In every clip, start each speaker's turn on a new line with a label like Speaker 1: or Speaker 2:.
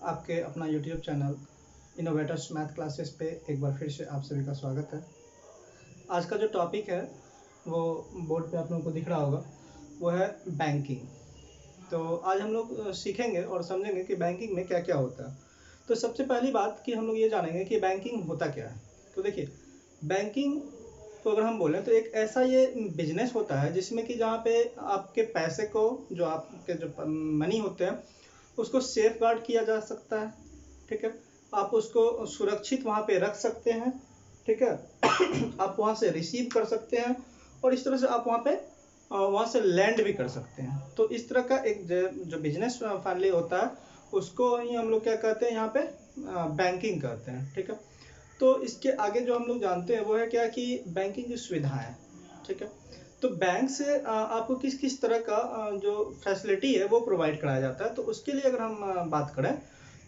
Speaker 1: आपके अपना YouTube channel innovators math classes पे एक बार फिर से आप सभी का स्वागत है। आज का जो टॉपिक है वो बोर्ड पे आप लोगों को दिख रहा होगा, वो है बैंकिंग। तो आज हम लोग सीखेंगे और समझेंगे कि बैंकिंग में क्या क्या होता है। तो सबसे पहली बात कि हम लोग ये जानेंगे कि बैंकिंग होता क्या है। तो देखिए, बैंकिंग तो अगर हम बोलें तो एक ऐसा ये बिजनेस होता है जिसमें कि जहाँ पे आपके पैसे को, जो आपके जो मनी होते हैं, उसको सेफ गार्ड किया जा सकता है। ठीक है, आप उसको सुरक्षित वहाँ पे रख सकते हैं। ठीक है आप वहाँ से रिसीव कर सकते हैं और इस तरह से आप वहाँ से लैंड भी कर सकते हैं। तो इस तरह का एक जो बिजनेस फाइनली होता है उसको ही हम लोग क्या कहते हैं, यहाँ पे बैंकिंग कहते हैं। ठीक है, तो इसके आगे जो हम लोग जानते हैं वो है क्या कि बैंकिंग की सुविधाएं। ठीक है, तो बैंक से आपको किस किस तरह का जो फैसिलिटी है वो प्रोवाइड कराया जाता है। तो उसके लिए अगर हम बात करें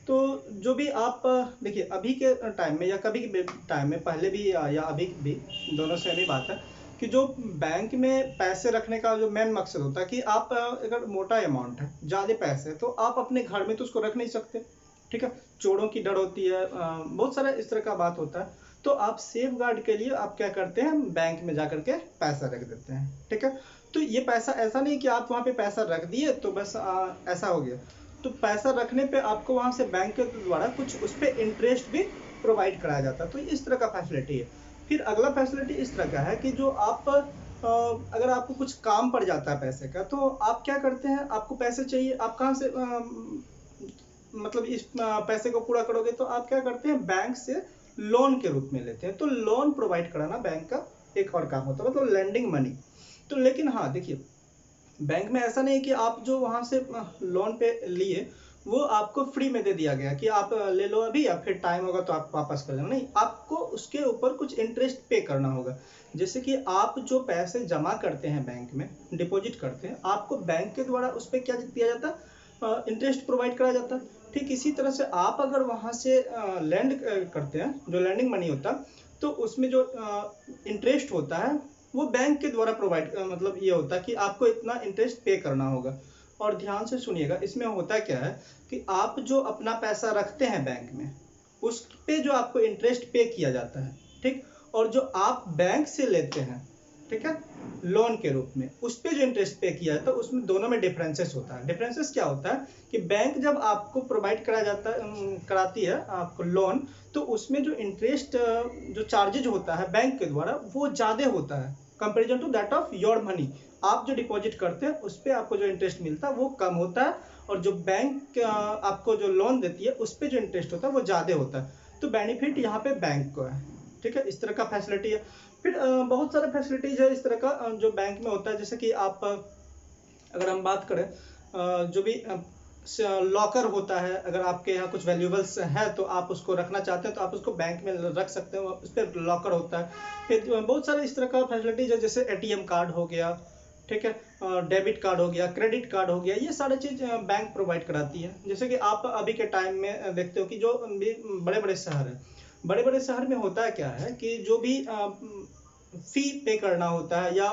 Speaker 1: तो जो भी आप देखिए, अभी के टाइम में या कभी के टाइम में, पहले भी या अभी भी, दोनों सेम ही बात है कि जो बैंक में पैसे रखने का जो मेन मकसद होता है कि आप अगर मोटा अमाउंट है, ज़्यादा पैसे है, तो आप अपने घर में तो उसको रख नहीं सकते। ठीक है, चोरों की डर होती है, बहुत सारा इस तरह का बात होता है। तो आप सेफ गार्ड के लिए आप क्या करते हैं, बैंक में जाकर के पैसा रख देते हैं। ठीक है, तो ये पैसा ऐसा नहीं कि आप वहाँ पे पैसा रख दिए तो बस ऐसा हो गया। तो पैसा रखने पे आपको वहाँ से बैंक के द्वारा कुछ उस पर इंटरेस्ट भी प्रोवाइड कराया जाता है। तो इस तरह का फैसिलिटी है। फिर अगला फैसिलिटी इस तरह का है कि जो आप अगर आपको कुछ काम पड़ जाता है पैसे का, तो आप क्या करते हैं, आपको पैसे चाहिए, आप कहाँ से मतलब इस पैसे को पूरा करोगे, तो आप क्या करते हैं, बैंक से लोन के रूप में लेते हैं। तो लोन प्रोवाइड कराना बैंक का एक और काम होता है, मतलब लेंडिंग मनी। तो लेकिन हाँ देखिए, बैंक में ऐसा नहीं कि आप जो वहां से लोन पे लिए वो आपको फ्री में दे दिया गया कि आप ले लो अभी या फिर टाइम होगा तो आप वापस कर देना। नहीं, आपको उसके ऊपर कुछ इंटरेस्ट पे करना होगा। जैसे कि आप जो पैसे जमा करते हैं बैंक में, डिपॉजिट करते हैं, आपको बैंक के द्वारा उस पर क्या दिया जाता है, इंटरेस्ट प्रोवाइड कराया जाता है। ठीक इसी तरह से आप अगर वहां से लैंड करते हैं, जो लैंडिंग मनी होता है, तो उसमें जो इंटरेस्ट होता है वो बैंक के द्वारा प्रोवाइड मतलब ये होता है कि आपको इतना इंटरेस्ट पे करना होगा। और ध्यान से सुनिएगा, इसमें होता क्या है कि आप जो अपना पैसा रखते हैं बैंक में, उस पे जो आपको इंटरेस्ट पे किया जाता है, ठीक, और जो आप बैंक से लेते हैं, ठीक है, लोन के रूप में, उस पे जो इंटरेस्ट पे किया जाता है, उसमें दोनों में डिफरेंसेस होता है। डिफरेंसेस क्या होता है कि बैंक जब आपको प्रोवाइड कराया जाता है, कराती है आपको लोन, तो उसमें जो इंटरेस्ट जो चार्जेज होता है बैंक के द्वारा वो ज़्यादा होता है comparison to that of your money. आप जो डिपॉजिट करते हैं उस पर आपको जो इंटरेस्ट मिलता है वो कम होता है, और जो बैंक आपको जो लोन देती है उस पर जो इंटरेस्ट होता है वो ज़्यादा होता है। तो बेनिफिट यहाँ पे बैंक को है। ठीक है, इस तरह का फैसिलिटी है। फिर बहुत सारे फैसिलिटीज है इस तरह का जो बैंक में होता है। जैसे कि आप अगर हम बात करें जो भी लॉकर होता है, अगर आपके यहाँ कुछ वैल्यूबल्स है तो आप उसको रखना चाहते हैं तो आप उसको बैंक में रख सकते हो, उस पर लॉकर होता है। फिर बहुत सारे इस तरह का फैसिलिटीज है, जैसे एटीएम कार्ड हो गया, ठीक है, डेबिट कार्ड हो गया, क्रेडिट कार्ड हो गया, ये सारी चीज़ बैंक प्रोवाइड कराती है। जैसे कि आप अभी के टाइम में देखते हो कि जो बड़े बड़े शहर हैं, बड़े बड़े शहर में होता है क्या है कि जो भी फी पे करना होता है, या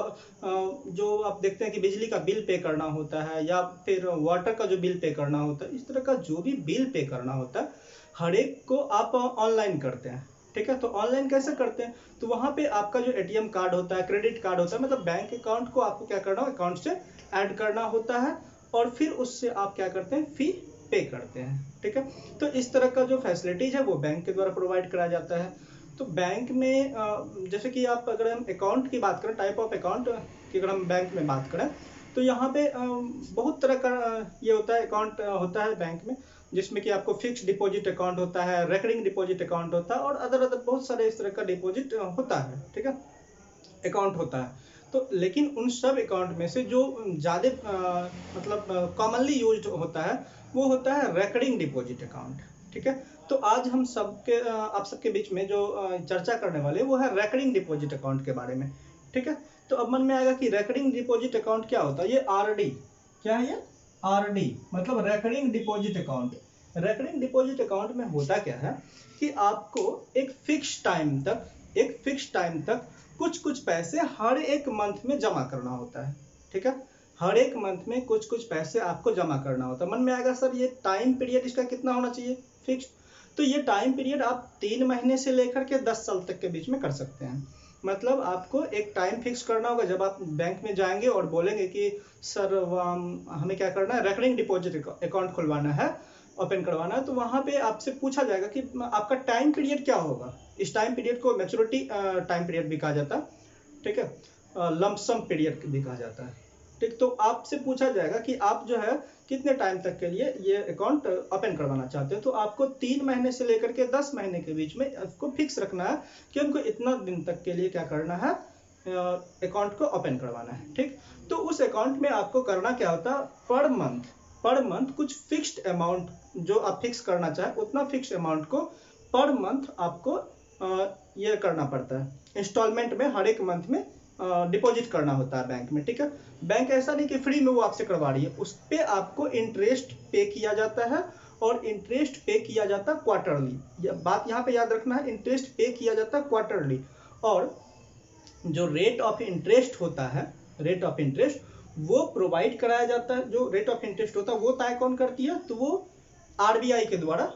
Speaker 1: जो आप देखते हैं कि बिजली का बिल पे करना होता है, या फिर वाटर का जो बिल पे करना होता है, इस तरह का जो भी बिल पे करना होता है हर एक को आप ऑनलाइन करते हैं। ठीक है, तो ऑनलाइन कैसे करते हैं, तो वहाँ पे आपका जो एटीएम कार्ड होता है, क्रेडिट कार्ड होता है, मतलब बैंक अकाउंट को आपको क्या करना है, अकाउंट से ऐड करना होता है, और फिर उससे आप क्या करते हैं, फी पे करते हैं। ठीक है, तो इस तरह का जो फैसिलिटीज है वो बैंक के द्वारा प्रोवाइड कराया जाता है। तो बैंक में जैसे कि आप अगर हम अकाउंट की बात करें, टाइप ऑफ अकाउंट की अगर हम बैंक में बात करें, तो यहाँ पे बहुत तरह का ये होता है, अकाउंट होता है बैंक में, जिसमें कि आपको फिक्स डिपॉजिट अकाउंट होता है, रेकरिंग डिपॉजिट अकाउंट होता है, और अदर अदर बहुत सारे इस तरह का डिपॉजिट होता है। ठीक है, अकाउंट होता है। तो लेकिन उन सब अकाउंट में से जो ज़्यादा मतलब कॉमनली यूज्ड होता है वो होता है रेकरिंग डिपॉजिट अकाउंट। ठीक है, तो आज हम सबके आप सबके बीच में जो चर्चा करने वाले वो है रेकरिंग डिपॉजिट अकाउंट के बारे में। ठीक है, तो अब मन में आएगा कि रेकरिंग डिपॉजिट अकाउंट क्या होता है। ये आरडी, क्या है ये, आरडी मतलब recurring deposit account. Recurring deposit account में होता क्या है कि आपको एक फिक्स टाइम तक कुछ कुछ पैसे हर एक मंथ में जमा करना होता है। ठीक है, हर एक मंथ में कुछ कुछ पैसे आपको जमा करना होता है। मन में आएगा सर ये टाइम पीरियड इसका कितना होना चाहिए, फिक्स्ड। तो ये टाइम पीरियड आप 3 महीने से लेकर के 10 साल तक के बीच में कर सकते हैं। मतलब आपको एक टाइम फिक्स करना होगा। जब आप बैंक में जाएंगे और बोलेंगे कि सर हमें क्या करना है, रेकरिंग डिपॉजिट अकाउंट खुलवाना है, ओपन करवाना है, तो वहाँ पे आपसे पूछा जाएगा कि आपका टाइम पीरियड क्या होगा। इस टाइम पीरियड को मैच्योरिटी टाइम पीरियड भी कहा जाता है, ठीक है, लमसम पीरियड भी कहा जाता है, ठीक। तो आपसे पूछा जाएगा कि आप जो है कितने टाइम तक के लिए ये अकाउंट ओपन करवाना चाहते हो। तो आपको 3 महीने से लेकर के 10 महीने के बीच में आपको फिक्स रखना है कि उनको इतना दिन तक के लिए क्या करना है, अकाउंट को ओपन करवाना है, ठीक। तो उस अकाउंट में आपको करना क्या होता है, पर मंथ कुछ फिक्स्ड अमाउंट जो आप फिक्स करना चाहे उतना फिक्स्ड अमाउंट को पर मंथ आपको ये करना पड़ता है, इंस्टॉलमेंट में हर एक मंथ में डिपॉजिट करना होता है बैंक में, ठीक है। बैंक ऐसा नहीं कि फ्री में वो आपसे करवा रही है, उस पर आपको इंटरेस्ट पे किया जाता है, और इंटरेस्ट पे किया जाता है क्वार्टरली। बात यहाँ पे याद रखना है, इंटरेस्ट पे किया जाता है क्वार्टरली। और जो रेट ऑफ इंटरेस्ट होता है, रेट ऑफ इंटरेस्ट वो प्रोवाइड कराया जाता है। जो रेट ऑफ इंटरेस्ट होता है वो तय कौन करती है, तो वो आरबीआई के द्वारा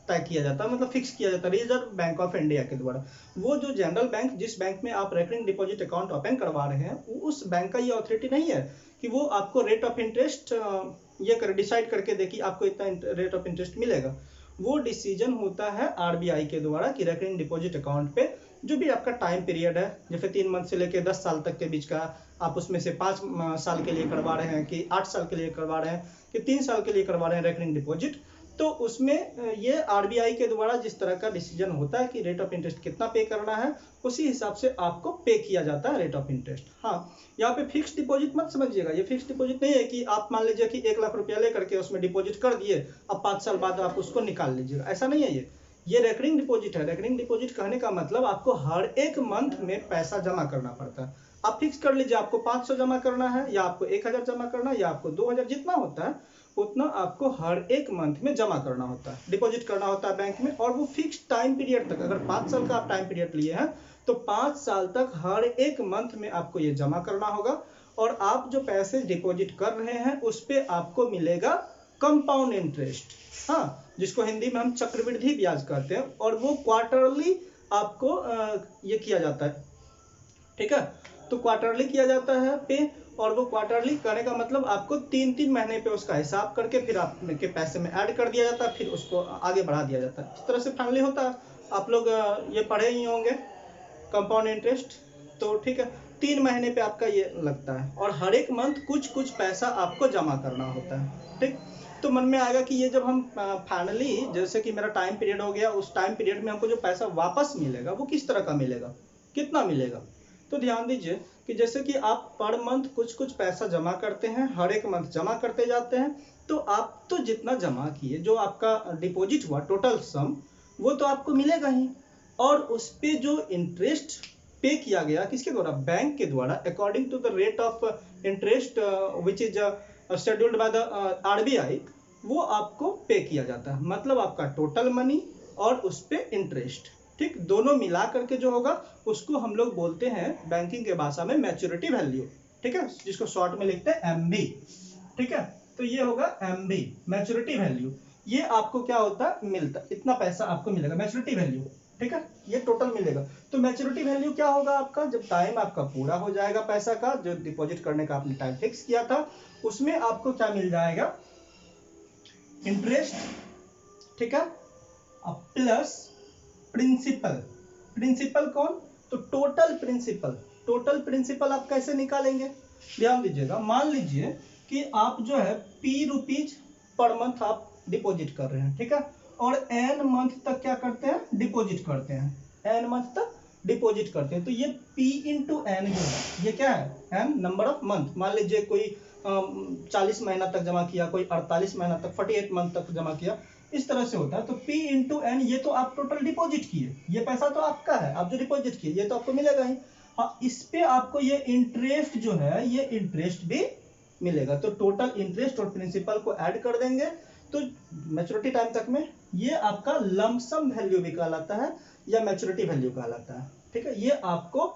Speaker 1: तय किया जाता है, मतलब फिक्स किया जाता है, रिजर्व बैंक ऑफ इंडिया के द्वारा। वो जो जनरल बैंक, जिस बैंक में आप रेकरिंग डिपॉजिट अकाउंट ओपन करवा रहे हैं, उस बैंक का ये अथॉरिटी नहीं है कि वो आपको रेट ऑफ इंटरेस्ट ये कर डिसाइड करके दे कि आपको इतना रेट ऑफ इंटरेस्ट मिलेगा। वो डिसीजन होता है आरबीआई के द्वारा कि रेकरिंग डिपॉजिट अकाउंट पे जो भी आपका टाइम पीरियड है, जैसे 3 मंथ से लेकर 10 साल तक के बीच का, आप उसमें से 5 साल के लिए करवा रहे हैं कि 8 साल के लिए करवा रहे हैं कि 3 साल के लिए करवा रहे हैं रेकरिंग डिपॉजिट, तो उसमें ये आरबीआई के द्वारा जिस तरह का डिसीजन होता है कि रेट ऑफ इंटरेस्ट कितना पे करना है, उसी हिसाब से आपको पे किया जाता है रेट ऑफ इंटरेस्ट। हाँ, यहाँ पे फिक्स डिपॉजिट मत समझिएगा, ये फिक्स डिपॉजिट नहीं है कि आप मान लीजिए कि 1 लाख रुपया लेकर के उसमें डिपॉजिट कर दिए, अब 5 साल बाद आप उसको निकाल लीजिएगा, ऐसा नहीं है। ये रेकरिंग डिपॉजिट है। रेकरिंग डिपॉजिट कहने का मतलब आपको हर एक मंथ में पैसा जमा करना पड़ता है। आप फिक्स कर लीजिए आपको 500 जमा करना है, या आपको 1000 जमा करना है, या आपको 2000, जितना होता है उतना आपको हर एक मंथ में जमा करना होता है, डिपॉजिट करना होता है बैंक में। और वो फिक्स टाइम पीरियड तक, अगर 5 साल का आप टाइम पीरियड लिए हैं तो 5 साल तक हर एक मंथ में आपको ये जमा करना होगा। और आप जो पैसे डिपॉजिट कर रहे हैं उस पर आपको मिलेगा कंपाउंड इंटरेस्ट, हाँ, जिसको हिंदी में हम चक्रवृद्धि ब्याज कहते हैं, और वो क्वार्टरली आपको ये किया जाता है, ठीक है। तो क्वार्टरली किया जाता है पे, और वो क्वार्टरली करने का मतलब आपको 3-3 महीने पे उसका हिसाब करके फिर आपके पैसे में ऐड कर दिया जाता है, फिर उसको आगे बढ़ा दिया जाता है। इस तरह से फाइनली होता है। आप लोग ये पढ़े ही होंगे कंपाउंड इंटरेस्ट, तो ठीक है, 3 महीने पे आपका ये लगता है, और हर एक मंथ कुछ कुछ पैसा आपको जमा करना होता है, ठीक। तो मन में आएगा कि ये जब हम फाइनली, जैसे कि मेरा टाइम पीरियड हो गया, उस टाइम पीरियड में हमको जो पैसा वापस मिलेगा वो किस तरह का मिलेगा, कितना मिलेगा। तो ध्यान दीजिए कि जैसे कि आप पर मंथ कुछ कुछ पैसा जमा करते हैं, हर एक मंथ जमा करते जाते हैं, तो आप तो जितना जमा किए, जो आपका डिपॉजिट हुआ टोटल सम, वो तो आपको मिलेगा ही। और उस पे जो इंटरेस्ट पे किया गया किसके द्वारा, बैंक के द्वारा, according to the rate of interest which is scheduled by the RBI, वो आपको पे किया जाता है। मतलब आपका टोटल मनी और उस पे इंटरेस्ट, ठीक, दोनों मिला करके जो होगा उसको हम लोग बोलते हैं बैंकिंग के भाषा में मैच्योरिटी वैल्यू, ठीक है, जिसको शॉर्ट में लिखते हैं एमवी, ठीक है। तो ये होगा एमवी, मैच्योरिटी वैल्यू। ये आपको क्या होता है, मिलता, इतना पैसा आपको मिलेगा, मैच्योरिटी वैल्यू, ठीक है, ये टोटल मिलेगा। तो मैच्योरिटी वैल्यू क्या होगा आपका, जब टाइम आपका पूरा हो जाएगा पैसा का, जो डिपॉजिट करने का आपने टाइम फिक्स किया था, उसमें आपको क्या मिल जाएगा, इंटरेस्ट, ठीक है, प्लस प्रिंसिपल। प्रिंसिपल कौन, तो टोटल प्रिंसिपल। टोटल प्रिंसिपल आप कैसे निकालेंगे, ध्यान दीजिएगा। मान लीजिए कि आप जो है पी रुपीज पर मंथ आप डिपॉजिट कर रहे हैं, ठीक है, और एन मंथ तक क्या करते हैं, डिपॉजिट करते हैं, एन मंथ तक डिपॉजिट करते हैं। तो ये पी इंटू एन जो है, ये क्या है, एन नंबर ऑफ मंथ। मान लीजिए कोई 40 महीना तक जमा किया, कोई 48 महीना तक, 48 मंथ तक जमा किया, इस तरह से होता है। तो P इंटू एन, ये तो आप टोटल डिपॉजिट किए, ये पैसा तो आपका है, आप जो डिपॉजिट किए ये तो आपको मिलेगा ही। हाँ, इस पे आपको ये इंटरेस्ट जो है, ये इंटरेस्ट भी मिलेगा। तो टोटल इंटरेस्ट और प्रिंसिपल को ऐड कर देंगे, तो मैच्योरिटी टाइम तक में ये आपका लमसम वैल्यू भी कहलाता है, या मैच्योरिटी वैल्यू कहलाता है, ठीक है। ये आपको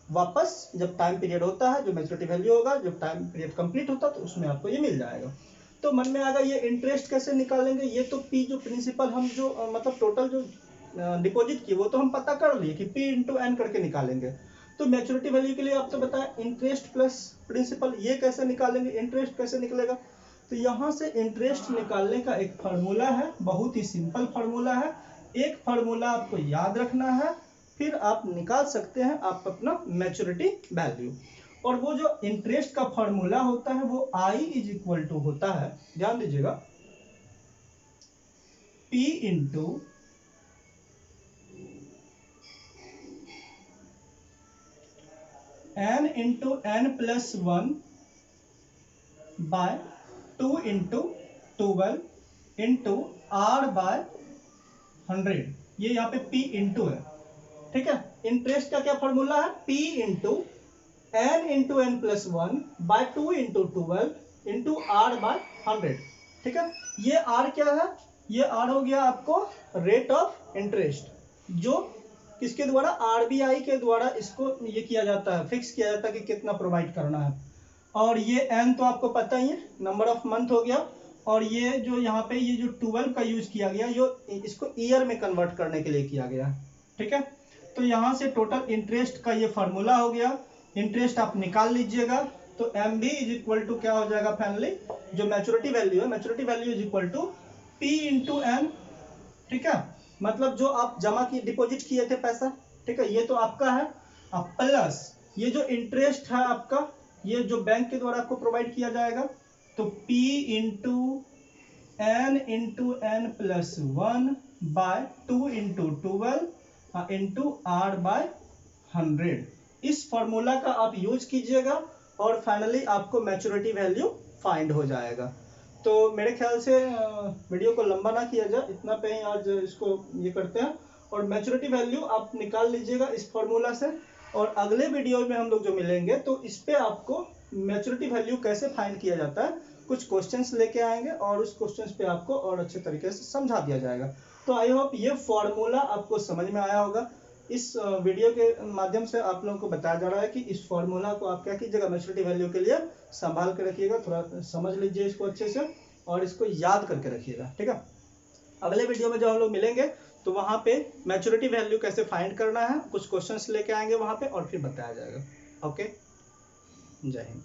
Speaker 1: वापस जब टाइम पीरियड होता है, जो मैच्योरिटी वैल्यू होगा, जब टाइम पीरियड कंप्लीट होता है तो उसमें आपको ये मिल जाएगा। तो मन में आएगा ये इंटरेस्ट कैसे निकालेंगे, ये तो पी जो प्रिंसिपल हम जो मतलब टोटल जो डिपॉजिट की वो तो हम पता कर लिए कि पी इंटू एन करके निकालेंगे। तो मैच्योरिटी वैल्यू के लिए आप तो बताएं इंटरेस्ट प्लस प्रिंसिपल, ये कैसे निकालेंगे, इंटरेस्ट कैसे निकलेगा। तो यहाँ से इंटरेस्ट निकालने का एक फार्मूला है, बहुत ही सिंपल फार्मूला है। एक फार्मूला आपको याद रखना है, फिर आप निकाल सकते हैं आप अपना मैच्योरिटी वैल्यू। और वो जो इंटरेस्ट का फार्मूला होता है वो आई इज इक्वल टू होता है, ध्यान दीजिएगा, P into N into N plus 1 by 2 into 12 into R by 100। ये यहाँ पे P इंटू है, ठीक है। इंटरेस्ट का क्या फॉर्मूला है, P into N plus 1 by 2 into 12 into R by 100, ठीक है। ये R क्या है, ये R हो गया आपको रेट ऑफ इंटरेस्ट, जो किसके द्वारा, RBI के द्वारा इसको ये किया जाता है, फिक्स किया जाता है कि कितना प्रोवाइड करना है। और ये n तो आपको पता ही है, नंबर ऑफ मंथ हो गया। और ये जो यहाँ पे ये जो 12 का यूज किया गया, जो इसको ईयर में कन्वर्ट करने के लिए किया गया, ठीक है। तो यहाँ से टोटल इंटरेस्ट का ये फार्मूला हो गया, इंटरेस्ट आप निकाल लीजिएगा। तो M B is equal to क्या हो जाएगा फाइनली, जो मैच्योरिटी वैल्यू है, maturity value is equal to P into N, ठीक है। मतलब जो आप जमा की डिपॉजिट किए थे पैसा, ठीक है, ये तो आपका है, अब प्लस ये जो इंटरेस्ट है आपका, ये जो बैंक के द्वारा आपको प्रोवाइड किया जाएगा। तो P into N plus 1 by 2 into 12 into R by 100। इस फॉर्मूला का आप यूज कीजिएगा और फाइनली आपको मैच्योरिटी वैल्यू फाइंड हो जाएगा। तो मेरे ख्याल से वीडियो को लंबा ना किया जाए, इतना पे ही आज इसको ये करते हैं। और मैच्योरिटी वैल्यू आप निकाल लीजिएगा इस फॉर्मूला से। और अगले वीडियो में हम लोग जो मिलेंगे तो इस पे आपको मैच्योरिटी वैल्यू कैसे फाइंड किया जाता है, कुछ क्वेश्चंस लेके आएंगे और उस क्वेश्चंस पे आपको और अच्छे तरीके से समझा दिया जाएगा। तो आई होप ये फॉर्मूला आपको समझ में आया होगा। इस वीडियो के माध्यम से आप लोगों को बताया जा रहा है कि इस फॉर्मूला को आप क्या कीजिएगा, मैच्योरिटी वैल्यू के लिए संभाल के रखिएगा, थोड़ा समझ लीजिए इसको अच्छे से और इसको याद करके रखिएगा, ठीक है। अगले वीडियो में जब हम लोग मिलेंगे तो वहाँ पे मैच्योरिटी वैल्यू कैसे फाइंड करना है, कुछ क्वेश्चंस लेके आएंगे वहाँ पे और फिर बताया जाएगा। ओके, जय हिंद।